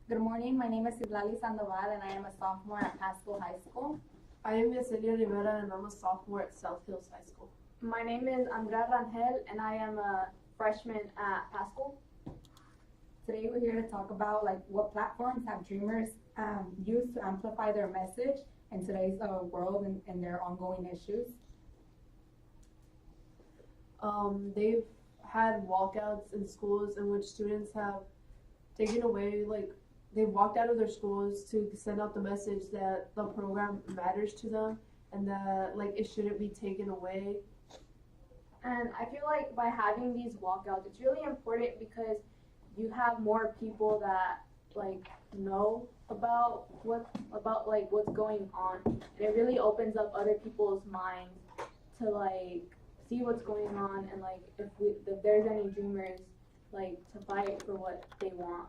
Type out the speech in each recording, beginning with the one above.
Good morning. My name is Iblali Sandoval, and I am a sophomore at Pasco High School. I am Yesenia Rivera, and I'm a sophomore at South Hills High School. My name is Andrea Rangel, and I am a freshman at Pascal. Today, we're here to talk about what platforms have dreamers use to amplify their message in today's world and their ongoing issues. They've had walkouts in schools in which students have taken away, they've walked out of their schools to send out the message that the program matters to them and that it shouldn't be taken away. And I feel like by having these walkouts, it's really important because you have more people that know about what's going on, and it really opens up other people's minds to see what's going on, and if there's any dreamers to fight for what they want.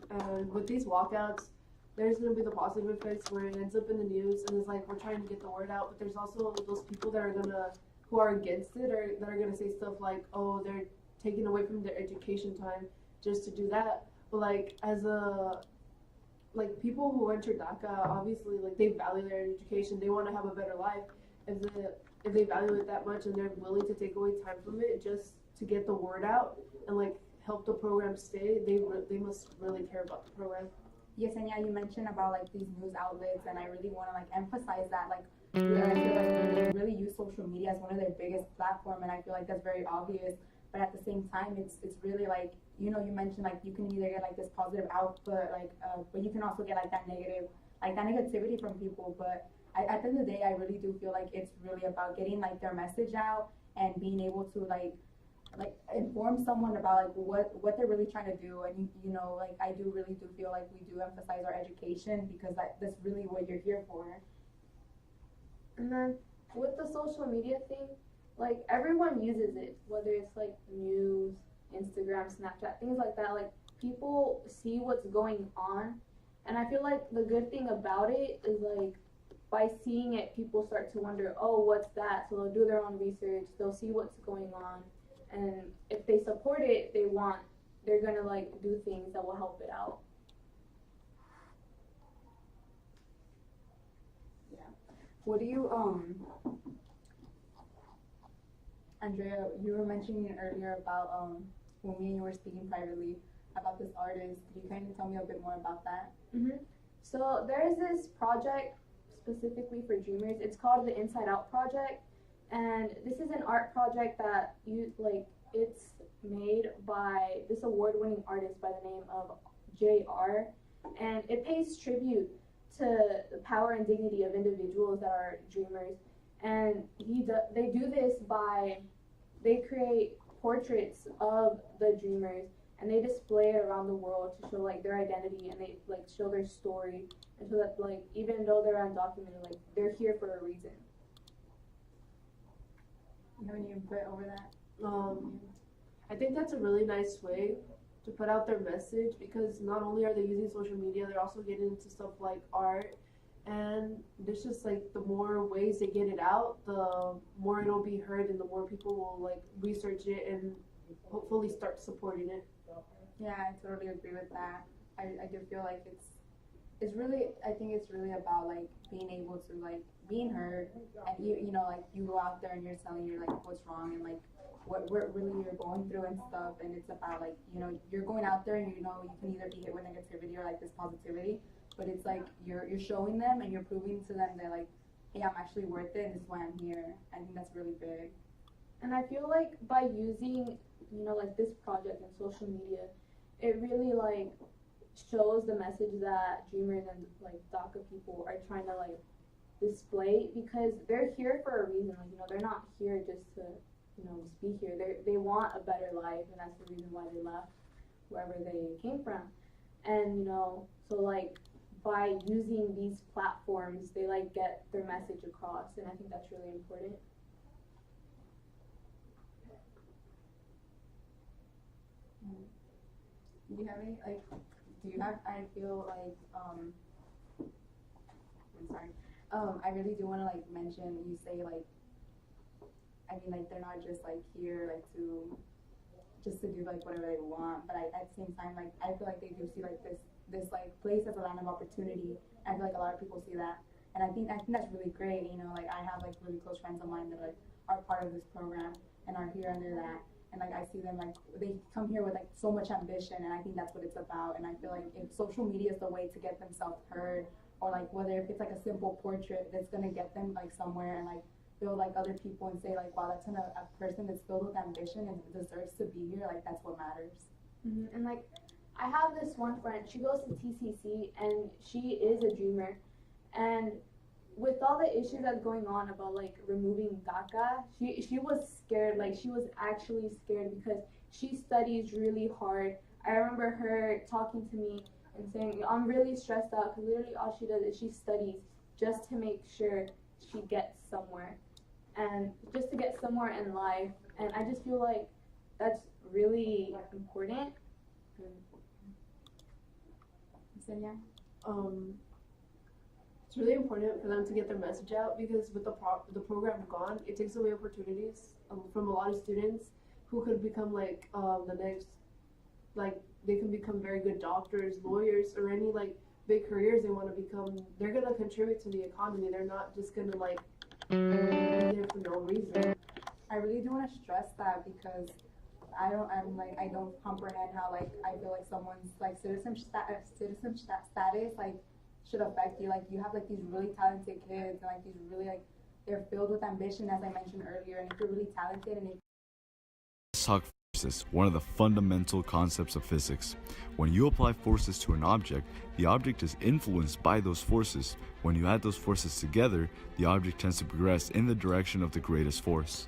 And with these walkouts, there's going to be the positive effects where it ends up in the news and it's we're trying to get the word out, but there's also those people that are who are against it, or that are going to say stuff like, oh, they're taking away from their education time just to do that. But people who enter DACA, obviously they value their education, they want to have a better life. If they value it that much and they're willing to take away time from it just to get the word out and help the program stay, they must really care about the program. Yesenia, you mentioned about these news outlets, and I really want to emphasize that I feel like they really use social media as one of their biggest platform, and I feel like that's very obvious. But at the same time, it's really you mentioned you can either get this positive output, but you can also get that negativity from people. But at the end of the day, I really do feel like it's really about getting their message out and being able to inform someone about what they're really trying to do. And I do really do feel we do emphasize our education, because that's really what you're here for. And then with the social media thing, everyone uses it, whether it's news, Instagram, Snapchat, things like that. People see what's going on, and I feel like the good thing about it is by seeing it, people start to wonder, oh, what's that? So they'll do their own research, they'll see what's going on, and if they support it, they're gonna do things that will help it out. Yeah. What do you Andrea, you were mentioning earlier about when me and you were speaking privately about this artist. Could you kind of tell me a bit more about that? So there is this project specifically for dreamers. It's called the Inside Out Project, and this is an art project that it's made by this award-winning artist by the name of JR, and it pays tribute to the power and dignity of individuals that are dreamers. And they do this by they create portraits of the dreamers, and they display it around the world to show their identity, and they show their story, and so that even though they're undocumented, they're here for a reason. You have any input over that? I think that's a really nice way to put out their message, because not only are they using social media, they're also getting into stuff like art, and there's just the more ways they get it out, the more it'll be heard, and the more people will research it and hopefully start supporting it. Yeah, I totally agree with that. I do feel it's really, I think it's really about being able to being heard, and you go out there and you're telling what's wrong, and what really you're going through and stuff, and it's about you're going out there, and you can either be hit with negativity or this positivity, but it's you're showing them and you're proving to them that hey, I'm actually worth it, and this is why I'm here. I think that's really big. And I feel by using this project and social media, it really shows the message that dreamers and DACA people are trying to display, because they're here for a reason. They're not here just to just be here. They want a better life, and that's the reason why they left wherever they came from. And so by using these platforms, they get their message across, and I think that's really important. Do you have any do you have, I feel I'm sorry, I really do want to mention, you say I mean they're not just here to just to do like whatever they want. But at the same time, like I feel like they do see like this like place as a land of opportunity. I feel like a lot of people see that, and I think that's really great. You know, like I have like really close friends of mine that like are part of this program and are here under that. And like I see them like they come here with like so much ambition, and I think that's what it's about. And I feel like if social media is the way to get themselves heard, or like whether if it's like a simple portrait that's gonna get them like somewhere and like feel like other people and say like, wow, that's a person that's filled with ambition and deserves to be here. Like that's what matters. Mm-hmm. And like I have this one friend. She goes to TCC and she is a dreamer, and with all the issues that's going on about like removing DACA, she was scared. Like she was actually scared because she studies really hard. I remember her talking to me and saying, I'm really stressed out because literally all she does is she studies just to make sure she gets somewhere and just to get somewhere in life. And I just feel like that's really important. Yeah. It's really important for them to get their message out because with the program gone, it takes away opportunities from a lot of students who could become like the next, like they can become very good doctors, lawyers, or any like big careers they want to become. They're gonna contribute to the economy. They're not just gonna like be there for no reason. I really do want to stress that because I don't comprehend how like I feel like someone's like citizenship status like should affect you. Like you have like these really talented kids and like these really like they're filled with ambition, as I mentioned earlier, and if you're really talented and Let's talk forces, one of the fundamental concepts of physics. When you apply forces to an object, the object is influenced by those forces. When you add those forces together, the object tends to progress in the direction of the greatest force.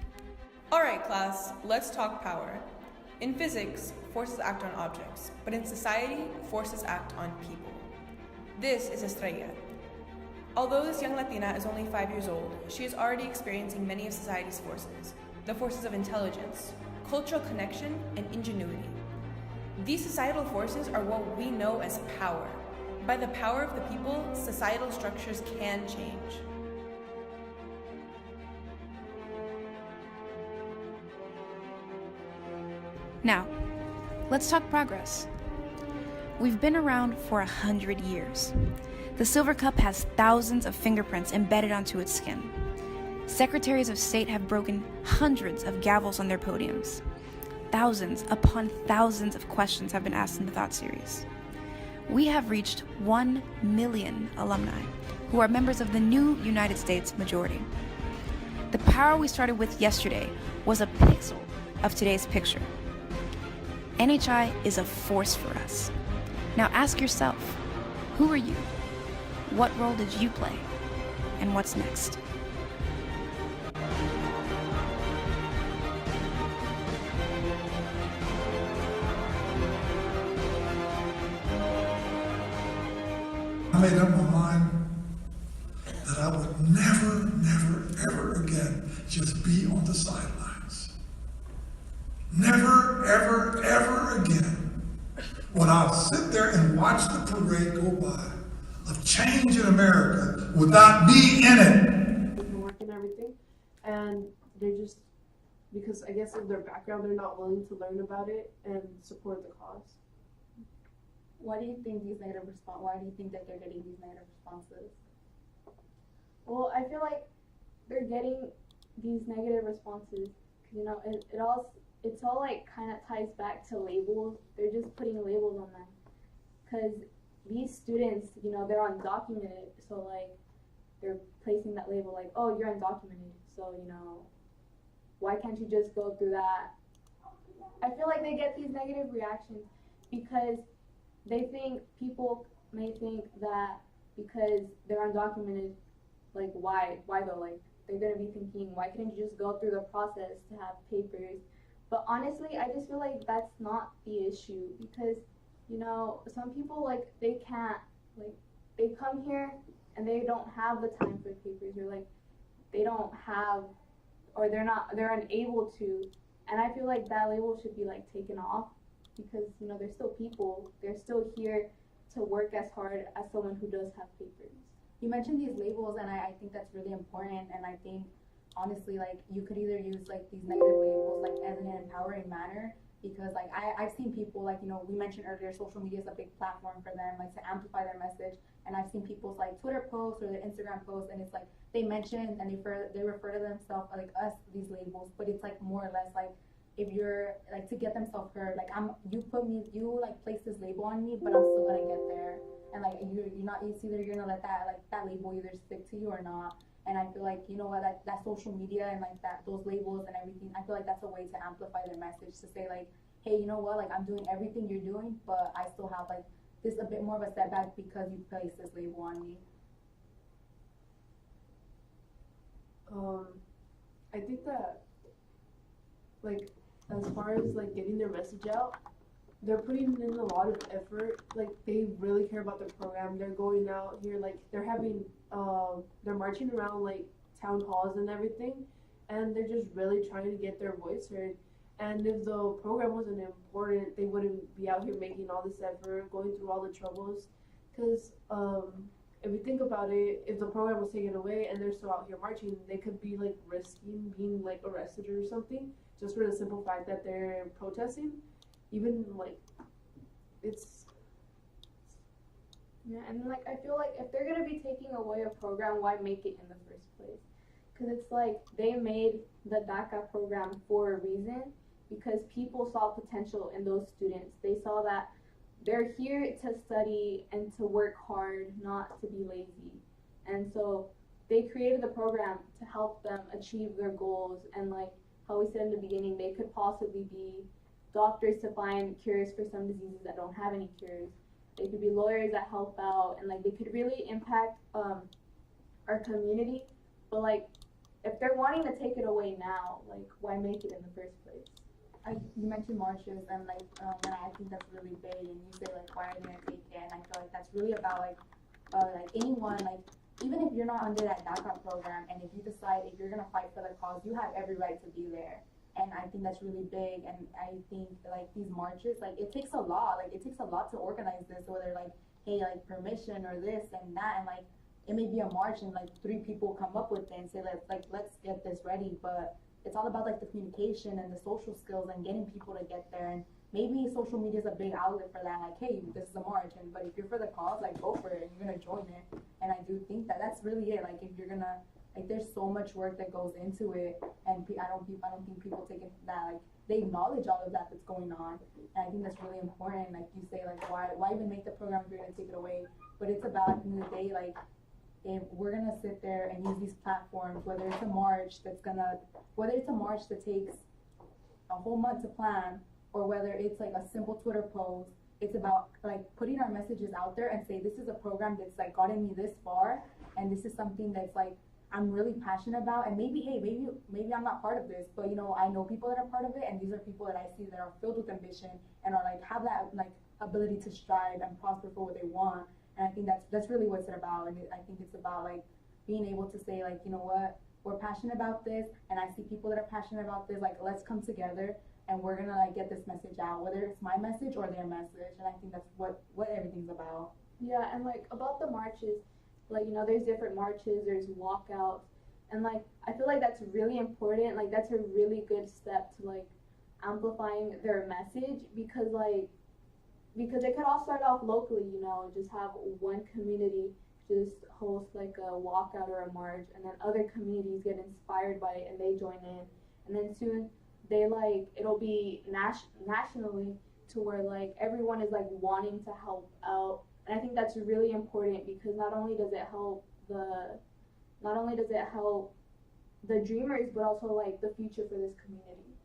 Alright class, let's talk power. In physics, forces act on objects, but in society, forces act on people. This is Estrella. Although this young Latina is only 5 years old, she is already experiencing many of society's forces, the forces of intelligence, cultural connection, and ingenuity. These societal forces are what we know as power. By the power of the people, societal structures can change. Now, let's talk progress. We've been around for 100 years. The silver cup has thousands of fingerprints embedded onto its skin. Secretaries of state have broken hundreds of gavels on their podiums. Thousands upon thousands of questions have been asked in the Thought series. We have reached 1 million alumni who are members of the new United States majority. The power we started with yesterday was a pixel of today's picture. NHI is a force for us. Now ask yourself, who are you? What role did you play? And what's next? I made up my mind that I would never, ever again just be on the sidelines. Never, ever again would I sit there and watch the parade go by of change in America without me in it. Work and everything, and they're just, because I guess of their background, they're not willing to learn about it and support the cause. why do you think why do you think that they're getting these negative responses? Well, I feel like they're getting these negative responses because, you know, it's all like kind of ties back to labels. They're just putting labels on them because these students, you know, they're undocumented, so like they're placing that label like, oh, you're undocumented, so, you know, why can't you just go through that? I feel like they get these negative reactions because they think people may think that because they're undocumented, like why though? Like they're gonna be thinking, why couldn't you just go through the process to have papers? But honestly, I just feel like that's not the issue because, you know, some people like they can't, like they come here and they don't have the time for papers, or like they don't have, or they're unable to, and I feel like that label should be like taken off because, you know, they're still people. They're still here to work as hard as someone who does have papers. You mentioned these labels, and I think that's really important, and I think honestly, like, you could either use like these negative labels like as in an empowering manner, because like I've seen people like, you know, we mentioned earlier social media is a big platform for them, like to amplify their message. And I've seen people's like Twitter posts or their Instagram posts, and it's like they mention and they refer to themselves like us, these labels, but it's like more or less like if you're like to get themselves heard, like you like place this label on me, but I'm still gonna get there. And like you're not, it's either you're gonna let that label either stick to you or not. And I feel like, you know what, that social media and like those labels and everything, I feel like that's a way to amplify their message, to say like, hey, you know what, like I'm doing everything you're doing, but I still have like this a bit more of a setback because you placed this label on me. I think that, like, as far as like getting their message out, they're putting in a lot of effort. Like, they really care about their program. They're going out here, like they're having they're marching around like town halls and everything, and they're just really trying to get their voice heard. And if the program wasn't important, they wouldn't be out here making all this effort, going through all the troubles. Because if you think about it, if the program was taken away and they're still out here marching, they could be like risking being like arrested or something, just for the simple fact that they're protesting. Even like, it's Yeah, and like I feel like if they're gonna be taking away a program, why make it in the first place? Because it's like they made the DACA program for a reason, because people saw potential in those students. They saw that they're here to study and to work hard, not to be lazy. And so they created the program to help them achieve their goals. And like how we said in the beginning, they could possibly be doctors to find cures for some diseases that don't have any cures. They could be lawyers that help out, and like they could really impact our community. But like, if they're wanting to take it away now, like why make it in the first place? You mentioned marches, and like and I think that's really big. And you say like, why are they gonna take it? And I feel like that's really about like anyone, like even if you're not under that DACA program, and if you decide if you're gonna fight for the cause, you have every right to be there. And I think that's really big. And I think like these marches, like it takes a lot. Like it takes a lot to organize this. Whether like, hey, like permission or this and that, and like it may be a march and like 3 people come up with it and say let's get this ready, but it's all about like the communication and the social skills and getting people to get there. And maybe social media is a big outlet for that, like, hey, this is a march, and but if you're for the cause, like go for it and you're gonna join it. And I do think that that's really it. Like if you're gonna, like there's so much work that goes into it, and I don't think people take it that like they acknowledge all of that that's going on. And I think that's really important. Like you say, like why even make the program if you're gonna take it away? But it's about, at the end of the day, like if we're gonna sit there and use these platforms, whether it's a march that takes a whole month to plan, or whether it's like a simple Twitter post, it's about like putting our messages out there and say, this is a program that's like gotten me this far, and this is something that's like I'm really passionate about. And maybe, hey, maybe I'm not part of this, but you know, I know people that are part of it, and these are people that I see that are filled with ambition and are like have that like ability to strive and prosper for what they want. And I think that's really what it's about. And I think it's about like being able to say like, you know what, we're passionate about this, and I see people that are passionate about this, like let's come together and we're gonna like get this message out, whether it's my message or their message. And I think that's what everything's about. Yeah, and like about the marches, like, you know, there's different marches, there's walkouts, and like I feel like that's really important. Like that's a really good step to like amplifying their message, because it could all start off locally, you know, just have one community just host like a walkout or a march, and then other communities get inspired by it and they join in, and then soon they like it'll be nationally, to where like everyone is like wanting to help out. And I think that's really important, because not only does it help the dreamers, but also like the future for this community.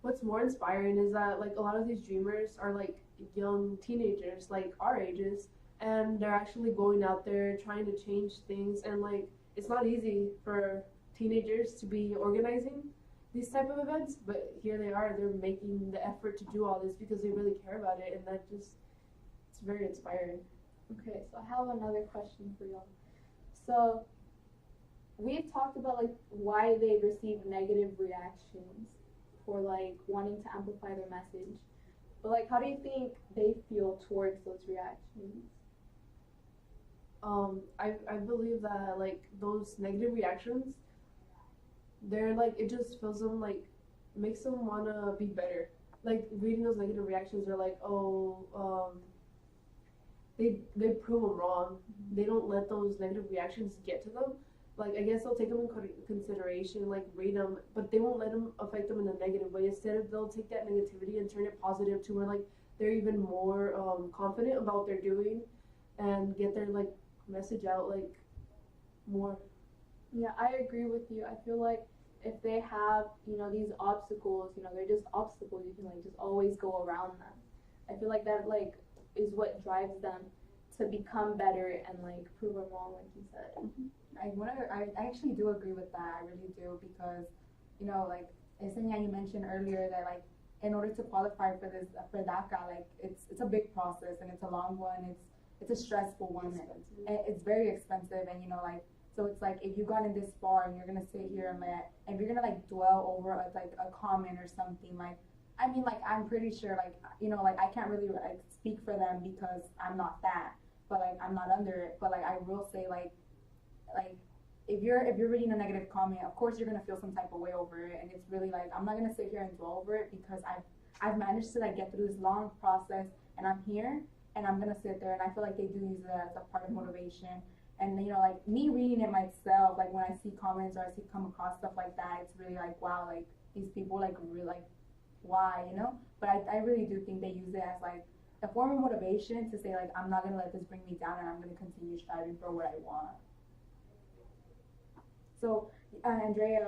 What's more inspiring is that like a lot of these dreamers are like young teenagers, like our ages, and they're actually going out there trying to change things. And like it's not easy for teenagers to be organizing these type of events, but here they are, they're making the effort to do all this because they really care about it, and that just, it's very inspiring. Okay, so I have another question for y'all. So we've talked about like why they receive negative reactions for like wanting to amplify their message, but like how do you think they feel towards those reactions? I believe that like those negative reactions, they're like, it just fills them like makes them want to be better. Like reading those negative reactions, they're like, oh, they prove them wrong. They don't let those negative reactions get to them. Like, I guess they'll take them in consideration, like read them, but they won't let them affect them in a negative way. Instead, they'll take that negativity and turn it positive to where like they're even more confident about what they're doing and get their like message out like more. Yeah, I agree with you. I feel like if they have, these obstacles, they're just obstacles. You can like just always go around them. I feel like that like is what drives them to become better and like prove them wrong, like you said. I actually do agree with that. I really do, because like Yesenia, you mentioned earlier that like in order to qualify for DACA, like it's a big process and it's a long one. It's a stressful one. And it's very expensive, and like. So it's like if you gotten this far and you're gonna sit here and you're gonna like dwell over a comment or something, like I mean, like I'm pretty sure like like I can't really like speak for them because I'm not that, but like I'm not under it. But like I will say like if you're reading a negative comment, of course you're gonna feel some type of way over it, and it's really like I'm not gonna sit here and dwell over it because I've managed to like get through this long process, and I'm here and I'm gonna sit there, and I feel like they do use it as a part of motivation. And like me reading it myself, like when I see comments or I see come across stuff like that, it's really like, wow, like these people like really like why, But I really do think they use it as like a form of motivation to say like I'm not gonna let this bring me down and I'm gonna continue striving for what I want. So Andrea,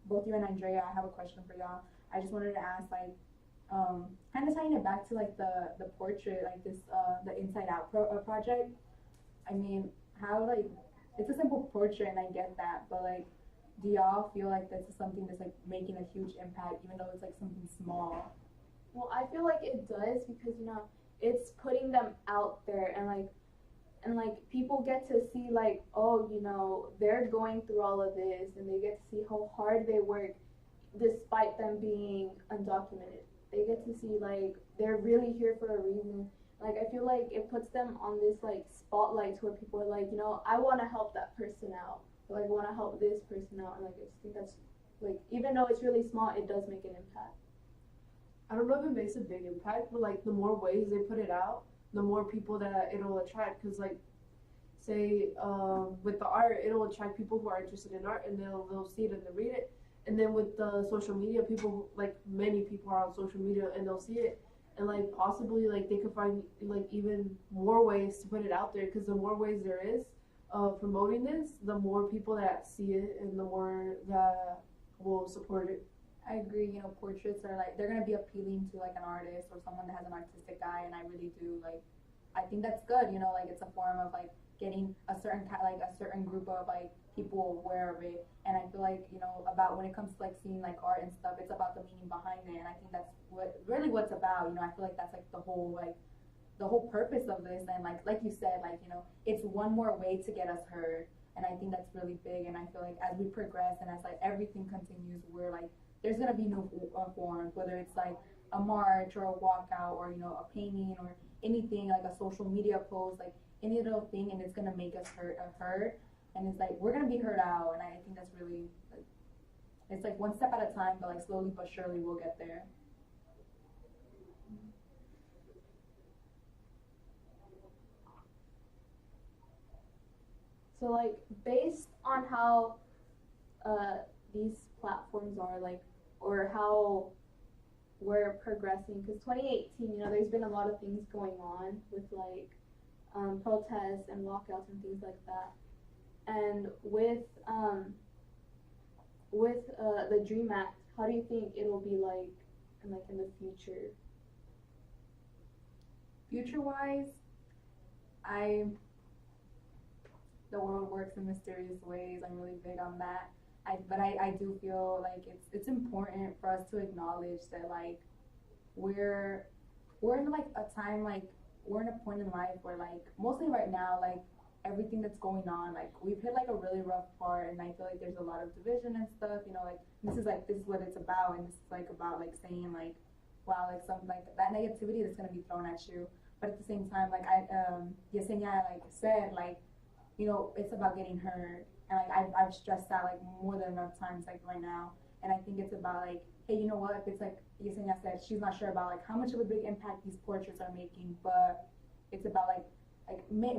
both you and Andrea, I have a question for y'all. I just wanted to ask like kind of tying it back to like the portrait, like this the Inside Out project. I mean, how like it's a simple portrait and I get that, but like do y'all feel like this is something that's like making a huge impact even though it's like something small? Well, I feel like it does because it's putting them out there, and like people get to see like, oh, they're going through all of this, and they get to see how hard they work despite them being undocumented. They get to see like they're really here for a reason. Like, I feel like it puts them on this, like, spotlight where people are like, I want to help that person out. Or, like, I want to help this person out. And, like, I just think that's, like, even though it's really small, it does make an impact. I don't know if it makes a big impact, but, like, the more ways they put it out, the more people that it'll attract. Because, like, say, with the art, it'll attract people who are interested in art, and they'll see it and they'll read it. And then with the social media, people, like, many people are on social media, and they'll see it. And like possibly like they could find like even more ways to put it out there, because the more ways there is of promoting this, the more people that see it and the more that will support it. I agree. Portraits are like they're gonna be appealing to like an artist or someone that has an artistic eye, and I really do like. I think that's good. Like it's a form of like getting a certain group of like people aware of it, and I feel like about when it comes to like seeing like art and stuff, it's about the meaning behind it, and I think that's what's about. I feel like that's like the whole purpose of this, and like you said, like it's one more way to get us heard, and I think that's really big. And I feel like as we progress and as like everything continues, we're like there's gonna be new forms, whether it's like a march or a walkout or a painting or anything like a social media post, like any little thing, and it's gonna make us heard. And it's like we're gonna be heard out, and I think that's really like it's like one step at a time, but like slowly but surely we'll get there. So like based on how these platforms are like, or how we're progressing, because 2018, there's been a lot of things going on with like protests and walkouts and things like that. And with the Dream Act, how do you think it'll be like in the future? Future-wise, the world works in mysterious ways. I'm really big on that. But I do feel like it's important for us to acknowledge that like we're in like a time, like we're in a point in life where like mostly right now, like everything that's going on, like we've hit like a really rough part, and I feel like there's a lot of division and stuff, like this is what it's about, and this is like about like saying like wow, like something like that negativity that's gonna be thrown at you, but at the same time, like Yesenia like said, like it's about getting heard, and like I've stressed that like more than enough times like right now, and I think it's about like hey, you know what, if it's like Yesenia said, she's not sure about like how much of a big impact these portraits are making, but it's about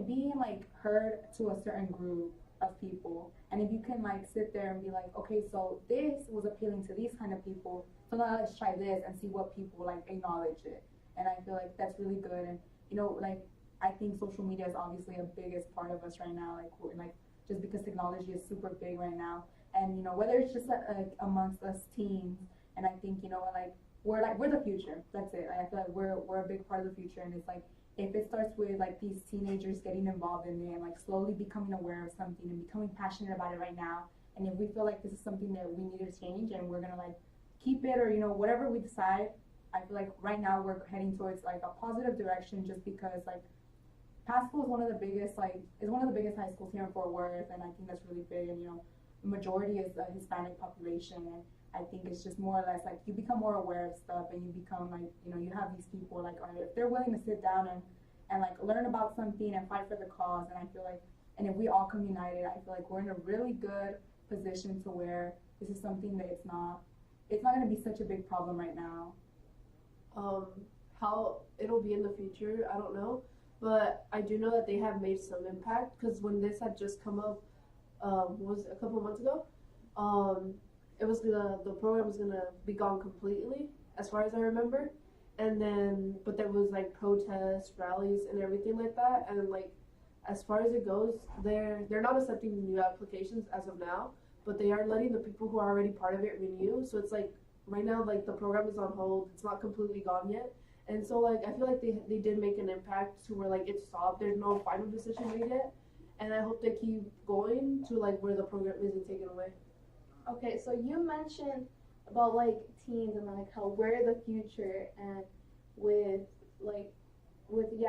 being like heard to a certain group of people. And if you can like sit there and be like, okay, so this was appealing to these kind of people, so now let's try this and see what people like acknowledge it. And I feel like that's really good. And you know, like I think social media is obviously a biggest part of us right now, like just because technology is super big right now. And you know, whether it's just like amongst us teens, and I think, you know, like we're the future. That's it. I feel like we're a big part of the future. And it's like, if it starts with like these teenagers getting involved in it and like slowly becoming aware of something and becoming passionate about it right now, and if we feel like this is something that we need to change and we're gonna like keep it, or you know, whatever we decide, I feel like right now we're heading towards like a positive direction, just because like Pasco is one of the biggest high schools here in Fort Worth, and I think that's really big. And you know, the majority is the Hispanic population, and I think it's just more or less like you become more aware of stuff, and you become like, you know, you have these people like, all right, if they're willing to sit down and like learn about something and fight for the cause, and I feel like, and if we all come united, I feel like we're in a really good position to where this is something that it's not going to be such a big problem right now. How it'll be in the future, I don't know, but I do know that they have made some impact, because when this had just come up, was a couple months ago, it was the program was gonna be gone completely, as far as I remember, and then but there was like protests, rallies, and everything like that, and like as far as it goes, they're not accepting new applications as of now, but they are letting the people who are already part of it renew. So it's like right now, like the program is on hold, it's not completely gone yet, and so like I feel like they did make an impact to where like it stopped. There's no final decision made yet, and I hope they keep going to like where the program isn't taken away. Okay, so you mentioned about like teens and like how we're the future, and with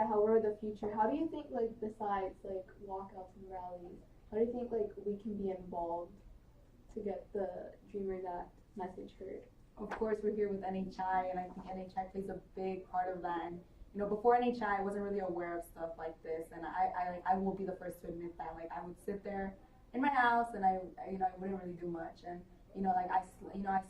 how we're the future. How do you think, like, besides like walkouts and rallies, how do you think like we can be involved to get the Dreamers Act message heard? Of course, we're here with NHI, and I think NHI plays a big part of that. And you know, before NHI, I wasn't really aware of stuff like this, and I will be the first to admit that. Like, I would sit there in my house, and I wouldn't really do much. And you know, like I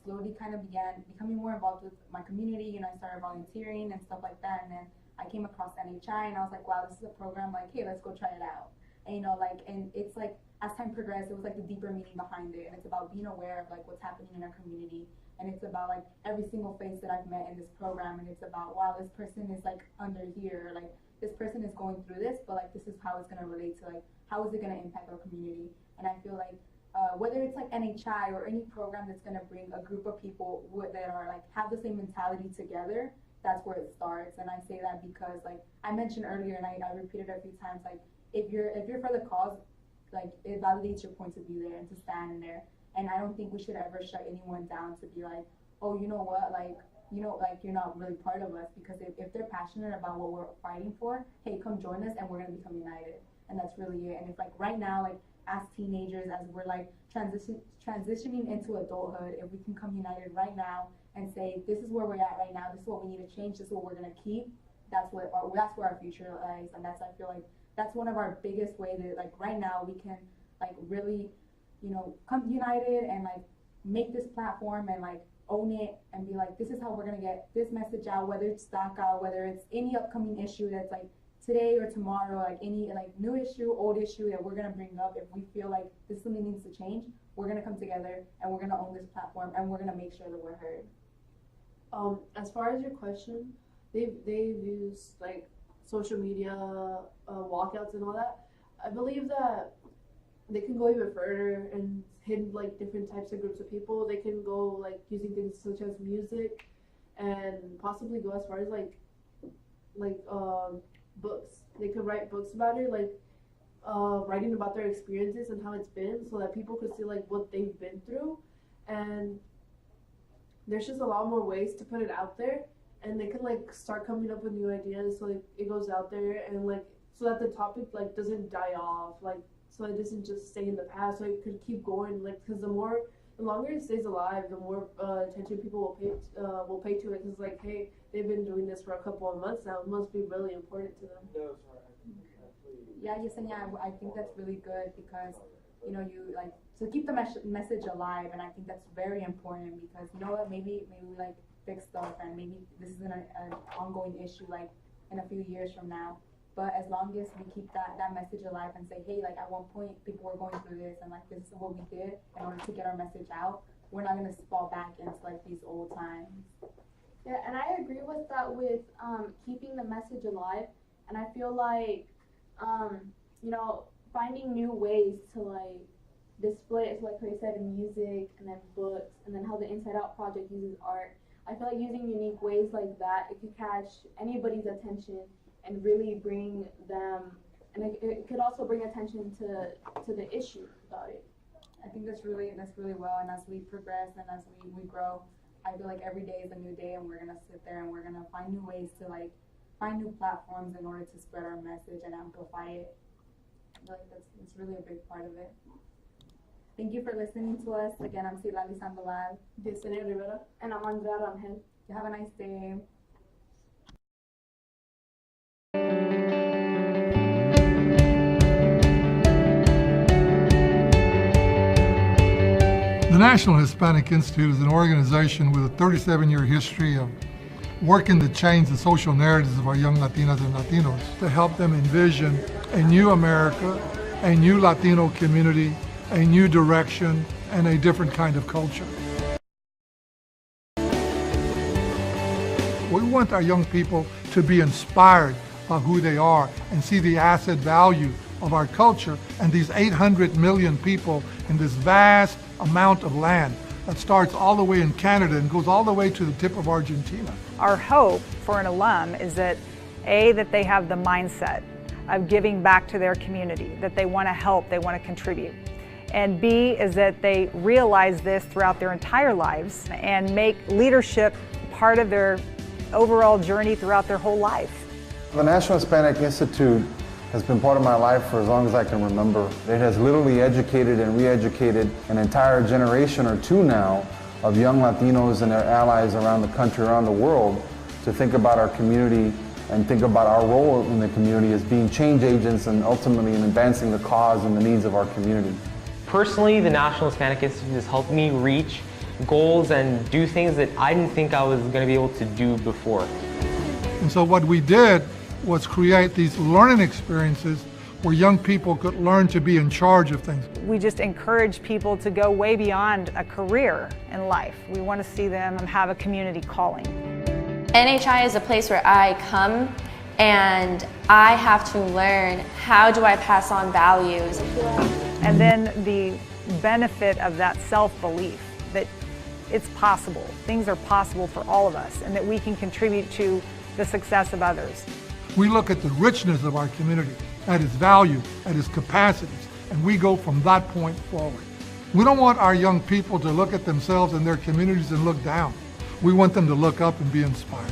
slowly kind of began becoming more involved with my community. You know, I started volunteering and stuff like that, and then I came across NHI, and I was like, wow, this is a program. Like, hey, let's go try it out. And you know, like, and it's like as time progressed, it was like the deeper meaning behind it, and it's about being aware of like what's happening in our community. And it's about like every single face that I've met in this program, and it's about, wow, this person is like under here, like this person is going through this, but like this is how it's gonna relate to like how is it gonna impact our community. And I feel like whether it's like NHI or any program that's gonna bring a group of people that are like have the same mentality together, that's where it starts. And I say that because like I mentioned earlier, and I repeated it a few times, like if you're for the cause, like it validates your point of view there and to stand in there. And I don't think we should ever shut anyone down to be like, oh, you know what, like, you know, like you're not really part of us, because if they're passionate about what we're fighting for, hey, come join us and we're gonna become united. And that's really it. And it's like right now, like as teenagers, as we're like transitioning into adulthood, if we can come united right now and say, this is where we're at right now, this is what we need to change, this is what we're gonna keep, that's where our future lies. And that's, I feel like that's one of our biggest ways that like right now we can like really, you know, come united and like make this platform and like own it and be like, this is how we're gonna get this message out, whether it's DACA, whether it's any upcoming issue that's like today or tomorrow, like any like new issue, old issue that we're gonna bring up. If we feel like this is something needs to change, we're gonna come together and we're gonna own this platform and we're gonna make sure that we're heard. As far as your question, they've used like social media, walkouts and all that. I believe that they can go even further and hit like different types of groups of people. They can go like using things such as music, and possibly go as far as like books. They could write books about it, like writing about their experiences and how it's been, so that people could see like what they've been through. And there's just a lot more ways to put it out there, and they can like start coming up with new ideas, so like it goes out there, and like so that the topic like doesn't die off, like so it doesn't just stay in the past, so it could keep going, like because the longer it stays alive, the more attention people will pay to it, because like, hey, they've been doing this for a couple of months now, it must be really important to them. Yeah, Yesenia, I think that's really good, because you know, you like to keep the message alive. And I think that's very important because you know what, maybe we like fix stuff and maybe this isn't an ongoing issue like in a few years from now. But as long as we keep that message alive and say, hey, like at one point people were going through this and like this is what we did in order to get our message out, we're not gonna fall back into like these old times. Yeah, and I agree with that with keeping the message alive. And I feel like, you know, finding new ways to like display it, so like Clay said, in music and then books, and then how the Inside Out project uses art. I feel like using unique ways like that, it could catch anybody's attention and really bring them, and it could also bring attention to the issue about it. I think that's really well, and as we progress and as we grow, I feel like every day is a new day, and we're gonna sit there and we're gonna find new ways to like find new platforms in order to spread our message and amplify it. I feel like that's really a big part of it. Thank you for listening to us. Again, I'm Silali Sandoval. Yesenia Rivera. And I'm Andrea Rangel. You have a nice day. The National Hispanic Institute is an organization with a 37-year history of working to change the social narratives of our young Latinas and Latinos to help them envision a new America, a new Latino community, a new direction, and a different kind of culture. We want our young people to be inspired by who they are and see the asset value of our culture and these 800 million people in this vast amount of land that starts all the way in Canada and goes all the way to the tip of Argentina. Our hope for an alum is that that they have the mindset of giving back to their community, that they want to help, they want to contribute. And B is that they realize this throughout their entire lives and make leadership part of their overall journey throughout their whole life. The National Hispanic Institute has been part of my life for as long as I can remember. It has literally educated and re-educated an entire generation or two now of young Latinos and their allies around the country, around the world, to think about our community and think about our role in the community as being change agents and ultimately in advancing the cause and the needs of our community. Personally, the National Hispanic Institute has helped me reach goals and do things that I didn't think I was going to be able to do before. And so what we did was create these learning experiences where young people could learn to be in charge of things. We just encourage people to go way beyond a career in life. We want to see them have a community calling. NHI is a place where I come and I have to learn how do I pass on values. And then the benefit of that self-belief that it's possible, things are possible for all of us, and that we can contribute to the success of others. We look at the richness of our community, at its value, at its capacities, and we go from that point forward. We don't want our young people to look at themselves and their communities and look down. We want them to look up and be inspired.